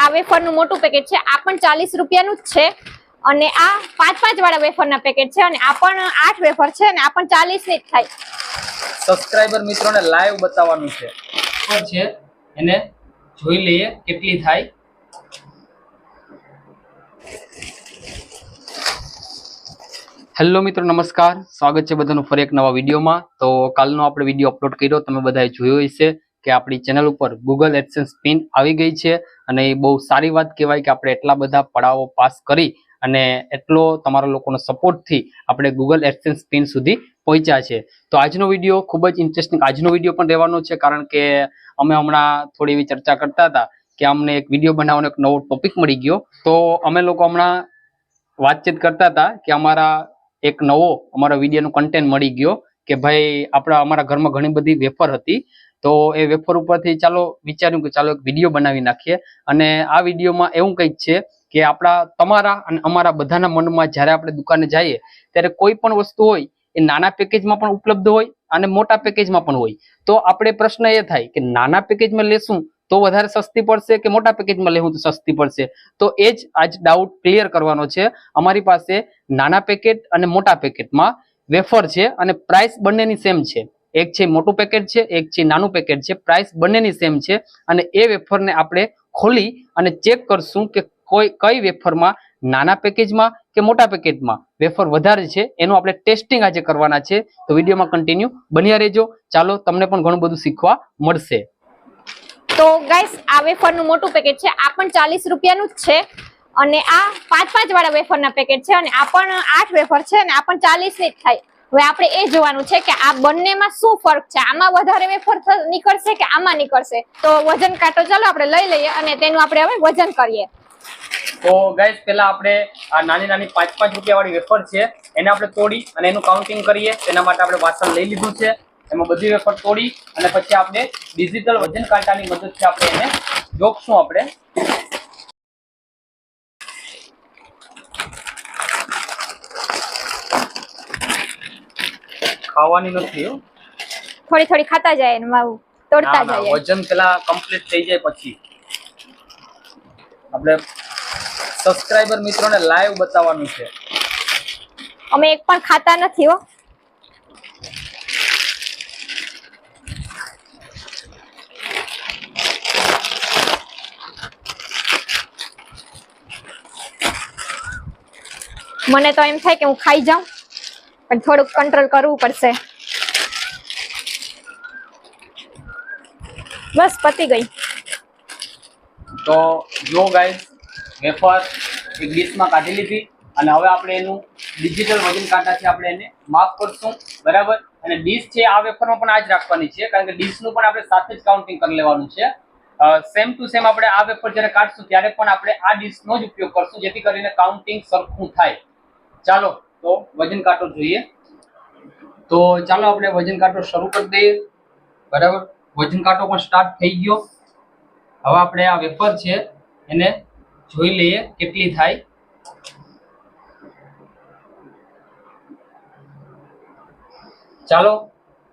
આ વેફરનું મોટું પેકેટ છે, આ પણ 40 રૂપિયાનું જ છે અને આ 5 વાળા વેફરના પેકેટ છે અને આ પણ 8 વેફર છે અને આ પણ 40 ની જ થાય. સબસ્ક્રાઇબર મિત્રોને લાઈવ બતાવવાનું છે એને જોઈ લઈએ કેટલી થાય. હેલો મિત્રો, નમસ્કાર, સ્વાગત છે બધાનું ફરી એક નવા વિડીયોમાં. તો કાલનો આપણે વિડીયો અપલોડ કર્યો, તમે બધાએ જોયો હશે કે આપણી ચેનલ ઉપર ગૂગલ એડસેન્સ પિન આવી ગઈ છે અને એ બહુ સારી વાત કહેવાય કે આપણે એટલા બધા પડાવો પાસ કરી અને એટલો તમારા લોકોનો સપોર્ટથી આપણે ગૂગલ એડસેન્સ પિન સુધી પહોંચ્યા છે. તો આજનો વિડીયો ખૂબ જ ઇન્ટરેસ્ટિંગ આજનો વિડીયો પણ રહેવાનો છે, કારણ કે અમે હમણાં થોડી એવી ચર્ચા કરતા હતા કે અમને એક વિડીયો બનાવવાનો એક નવો ટોપિક મળી ગયો. તો અમે લોકો હમણાં વાતચીત કરતા હતા કે એક નવો અમારા વિડીયોનું કન્ટેન્ટ મળી ગયો કે ભાઈ અમારા ઘરમાં ઘણી બધી વેફર હતી, તો એ વેફર ઉપરથી ચાલો વિચાર્યું કે ચાલો એક વિડીયો બનાવી નાખીએ. અને આ વિડીયોમાં એવું કંઈક છે કે તમારા અને અમારા બધાના મનમાં જ્યારે આપણે દુકાને જઈએ ત્યારે કોઈ પણ વસ્તુ હોય એ નાના પેકેજમાં પણ ઉપલબ્ધ હોય અને મોટા પેકેજમાં પણ હોય. તો આપણે પ્રશ્ન એ થાય કે નાના પેકેજમાં લેશું તો વધારે સસ્તી પડશે કે મોટા પેકેજમાં લેવું તો સસ્તી પડશે. તો એ જ આજ ડાઉટ ક્લિયર કરવાનો છે. અમારી પાસે નાના પેકેટ અને મોટા પેકેટમાં વેફર છે અને પ્રાઇસ બંનેની સેમ છે. એક છે મોટું પેકેટ છે, એક છે નાનું પેકેટ છે. પ્રાઇસ બંનેની સેમ છે અને એ વેફરને આપણે ખોલી અને ચેક કરશું કે કઈ વેફરમાં નાના પેકેજમાં કે મોટા પેકેટમાં વેફર વધારે છે, એનું આપણે ટેસ્ટિંગ આજે કરવાના છે. તો વિડીયોમાં કન્ટિન્યુ બન્યા રહેજો. ચાલો, તમને પણ ઘણું બધું શીખવા મળશે. તો ગાઈસ, આ વેફરનું મોટું પેકેટ છે, આ પણ 40 રૂપિયાનું જ છે અને આ 5 વાળા વેફરના પેકેટ છે અને આ પણ 8 વેફર છે અને આ પણ 40 ની જ થાય. હવે આપણે એ જોવાનું છે કે આ બંનેમાં શું ફરક છે, આમાં વધારે વેફર નીકળશે કે આમાં નીકળશે. તો વજન કાંટો ચાલો આપણે લઈ લઈએ અને તેનું આપણે હવે વજન કરીએ. તો ગાઈસ, પહેલા આપણે આ નાની 5 રૂપિયા વાળી વેફર છે એને આપણે તોડી અને એનું કાઉન્ટિંગ કરીએ. તેના માટે આપણે વાસણ લઈ લીધું છે, એમાં બધી વેફર તોડી અને પછી આપણે ડિજિટલ વજન કાંટાની મદદથી આપણે એને જોખશું. આપણે ખાવાની નથી, થોડી થોડી ખાતા જાય અને તોડતા જાય. વજન પેલા કમ્પ્લીટ થઈ જાય પછી આપણે સબસ્ક્રાઇબર મિત્રોને લાઈવ બતાવવાનું છે. અમે એક પણ ખાતા નથી હો. મને તો એમ થાય કે હું ખાઈ જાઉં, પણ થોડુંક કંટ્રોલ કરવું પડશે. બસ પતી ગઈ. તો જો ગાઈસ, વેફર એક ડીશમાં કાઢી લીધી અને હવે આપણે એનું ડિજિટલ વજન કાંટાથી આપણે એને માપ કરશું, બરાબર. અને ડીશ છે આ વેફરમાં પણ આ જ રાખવાની છે, કારણ કે ડીશનું પણ આપણે સાથે જ કાઉન્ટિંગ કરી લેવાનું છે. સેમ ટુ સેમ આપણે આ વેફર જ્યારે કાઢશું ત્યારે પણ આપણે આ ડીશનો જ ઉપયોગ કરશું, જેથી કરીને કાઉન્ટિંગ સરખું થાય. ચાલો, તો વજન કાંટો જોઈએ. તો ચાલો આપણે વજન કાંટો શરૂ કરી દઈએ, બરાબર. વજન કાંટો પણ સ્ટાર્ટ થઈ ગયો. હવે આપણે આ વેફર છે એને જોઈ લઈએ કેટલી થાય. ચાલો,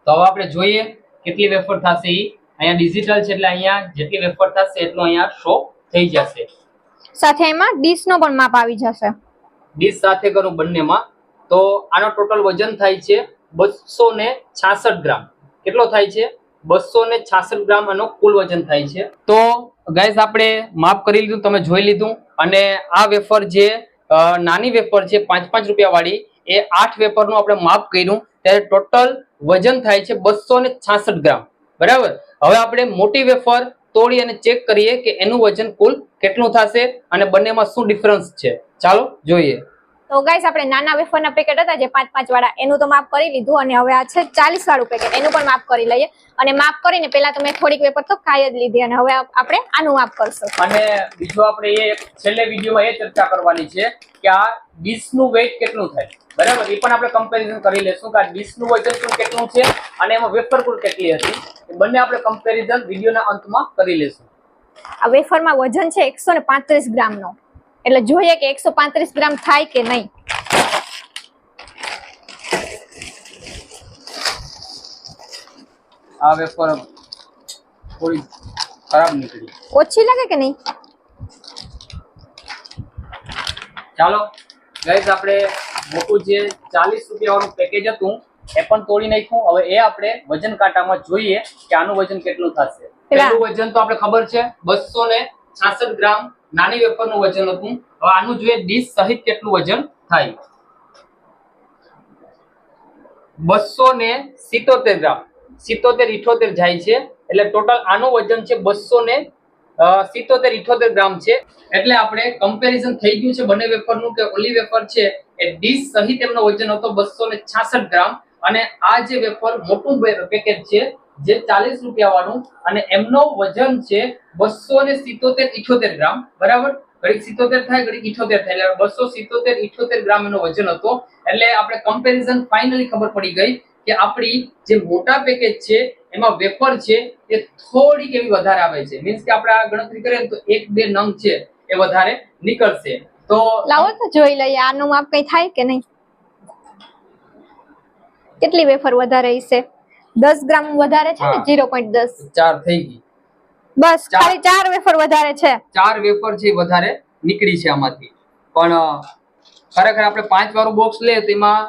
તો હવે આપણે જોઈએ કેટલી વેફર થશે. અહીંયા ડિજિટલ છે એટલે અહીંયા જેટલી વેફર થશે એટલું અહીંયા શો થઈ જશે. સાથે એમાં ડીશનો પણ માપ આવી જશે. ડીશ સાથે કરું બંનેમાં તો આનો ટોટલ વજન થાય છે 266 ગ્રામ. કેટલો થાય છે? 266 ગ્રામ આનો કુલ વજન થાય છે. તો ગાઈસ, આપણે માપ કરી લીધું, તમે જોઈ લીધું. અને આ વેફર જે નાની વેફર છે 5 રૂપિયા વાળી, એ 8 વેફરનું આપણે માપ કર્યું ત્યારે ટોટલ વજન થાય છે 266 ગ્રામ, બરાબર. હવે આપણે મોટી વેફર તોડી અને ચેક કરીએ કે એનું વજન કુલ કેટલું થશે અને બંનેમાં શું ડિફરન્સ છે. ચાલો જોઈએ. તો ગાઈસ, આપણે નાના વેફરના પેકેટ હતા જે 5 વાળા, એનું તો માપ કરી લીધું અને હવે આ છે 40 વાળું પેકેટ, એનું પણ માપ કરી લઈએ. અને માપ કરીને પહેલા તો મેં થોડીક વેફર તો ખાઈ જ લીધી અને હવે આપણે આનું માપ કરશું. અને બીજું આપણે છેલ્લે વિડીયોમાં એ ચર્ચા કરવાની છે કે આ ડીશનું વેઇટ કેટલું થાય, બરાબર. એ પણ આપણે કમ્પેરિઝન કરી લેશું કે આ ડીશનું વજન કેટલું છે અને એમાં વેફર કુલ કેટલી હતી. એ બંને આપણે કમ્પેરિઝન વિડીયોના અંતમાં કરી લેશું. આ વેફરમાં વજન છે 135 ગ્રામનો, એટલે જોઈએ કે 135 ગ્રામ થાય કે નહીં. આ વેફર થોડી ખરાબ નીકળી. ઓછી લાગે કે નહીં? ચાલો ગાઈસ, આપણે મોટું જે 40 રૂપિયા વાળું પેકેજ હતું એ પણ તોડી નાખ્યું. હવે એ આપણે વજન કાંટામાં જોઈએ કે આનું વજન કેટલું થશે. પહેલું વજન તો આપણે ખબર છે 266 ગ્રામ નાની વેફરનું વજન હતું. હવે આનું જોઈએ ડીશ સહિત કેટલું વજન થાય. 277 ગ્રામ, 77 78 જાય છે એટલે ટોટલ આનું વજન છે 277 ગ્રામ છે. એટલે આપણે કમ્પેરિઝન થઈ ગયું છે બંને વેફરનું કે ઓલી વેફર છે એ ડીશ સહિત એમનો વજન હતો 266 ગ્રામ અને આ જે વેફર મોટું પેકેજ છે જે 40 રૂપિયા વાળું અને એમનો વજન છે 277 78 ગ્રામ. બરાબર, ઘડીક 77 થાય ઘડીક 78 થાય એટલે 277 78 ગ્રામ એનો વજન હતો. એટલે આપણે કમ્પેરિઝન ફાઇનલી ખબર પડી ગઈ કે આપણી જે મોટા પેકેજ છે એમાં વેફર છે એ થોડીક એવી વધારે આવે છે. મીન્સ કે આપણે આ ગણતરી કરીએ તો 1-2 નંગ છે એ વધારે નીકળશે. તો લાવો તો જોઈ લઈએ આનું માપ કઈ થાય કે નહીં. કેટલી વેફર વધારે હશે? 10 ગ્રામ વધારે છે ને, 0.10 4 થઈ ગઈ. બસ ખાલી 4 વેફર વધારે છે. 4 વેફર છે વધારે નીકળી છે આમાંથી. પણ ખરેખર આપણે 5 વાળું બોક્સ લઈએ તો એમાં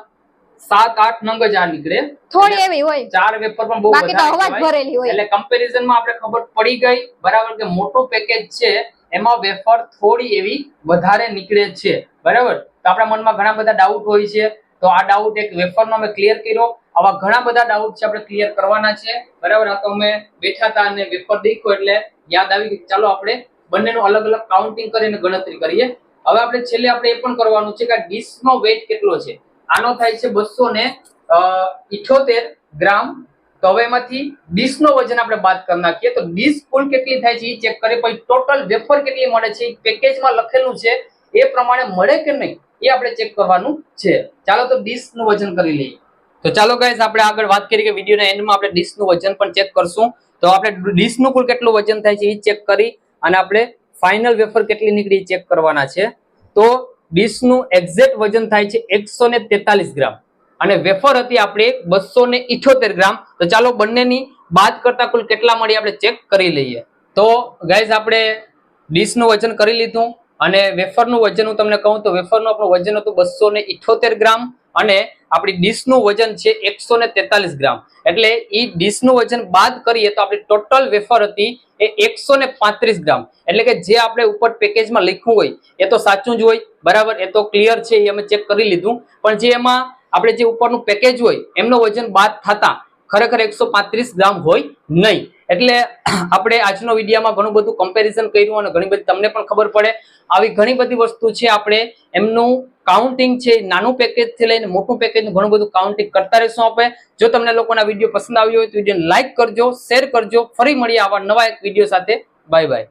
7-8 નંગ જ આ નીકળે. થોડી એવી હોય, 4 વેફર પણ બહુ બાકી તો હવા જ ભરેલી હોય. એટલે કમ્પેરિઝન માં આપણે ખબર પડી ગઈ બરાબર કે મોટો પેકેજ છે એમાં વેફર થોડી એવી વધારે નીકળે છે. બરાબર, તો આપણા મનમાં ઘણા બધા ડાઉટ હોય છે. તો આ ડાઉટ એક વેફરનો અમે ક્લિયર કર્યો. આવા ઘણા બધા ડાઉટ છે આપણે ક્લિયર કરવાના છે. બરાબર, આ તો અમે બેઠા હતા અને વેફર દેખ્યો એટલે યાદ આવી ગયું. ચાલો આપણે બંનેનું અલગ અલગ કાઉન્ટિંગ કરીને ગણતરી કરીએ. હવે આપણે છેલ્લે આપણે એ પણ કરવાનું છે કે આ ડીશનો વેઇટ કેટલો છે. આનો થાય છે 278 ગ્રામ. તો હવે એમાંથી ડીશનો વજન આપણે બાદ કરી નાખીએ તો ડીશ કુલ કેટલી થાય છે એ ચેક કરીએ. પછી ટોટલ વેફર કેટલી મળે છે એ પેકેજમાં લખેલું છે એ પ્રમાણે મળે કે નહીં એ આપણે ચેક કરવાનું છે. ચાલો તો ડીશનું વજન કરી લઈએ. તો ચાલો ગાઈસ, આપણે આગળ વાત કરી કે વિડીયોના એન્ડમાં આપણે ડીશનું વજન પણ ચેક કરશું. તો આપણે ડીશનું કુલ કેટલું વજન થાય છે એ ચેક કરી અને આપણે ફાઇનલ વેફર કેટલી નીકળી ચેક કરવાના છે. તો ડીશનું એક્ઝેક્ટ વજન થાય છે 143 ગ્રામ અને વેફર હતી આપણે 278 ગ્રામ. તો ચાલો બંનેની બાદ કરતા કુલ કેટલા મળી આપણે ચેક કરી લઈએ. તો ગાઈસ, આપણે ડીશનું વજન કરી લીધું અને વેફરનું વજન હું તમને કહું તો વેફરનું આપણું વજન હતું 278 ગ્રામ અને આપણી ડીશનું વજન છે 143 ગ્રામ. એટલે ઈ ડીશનું વજન બાદ કરીએ તો આપણી ટોટલ વેફર હતી એ 135 ગ્રામ. એટલે કે જે આપણે ઉપર પેકેજમાં લખ્યું હોય એ તો સાચું જ હોય. બરાબર, એ તો ક્લિયર છે, એ અમે ચેક કરી લીધું. પણ જે એમાં આપણે જે ઉપરનું પેકેજ હોય એમનો વજન બાદ થતા ખરેખર 135 ગ્રામ હોય નહીં. એટલે આપણે આજનો વિડીયોમાં ઘણું બધું કમ્પેરિઝન કર્યું અને ઘણી બધી તમને પણ ખબર પડે આવી ઘણી બધી વસ્તુ છે. આપણે એમનું કાઉન્ટિંગ છે નાનું પેકેજ થી લઈને મોટું પેકેજ નું ઘણું બધું કાઉન્ટિંગ કરતા રહેશું આપણે. જો તમને લોકોના વિડીયો પસંદ આવ્યો હોય તો વિડીયોને લાઈક કરજો, શેર કરજો. ફરી મળીએ આવા નવા એક વિડીયો સાથે. Bye bye.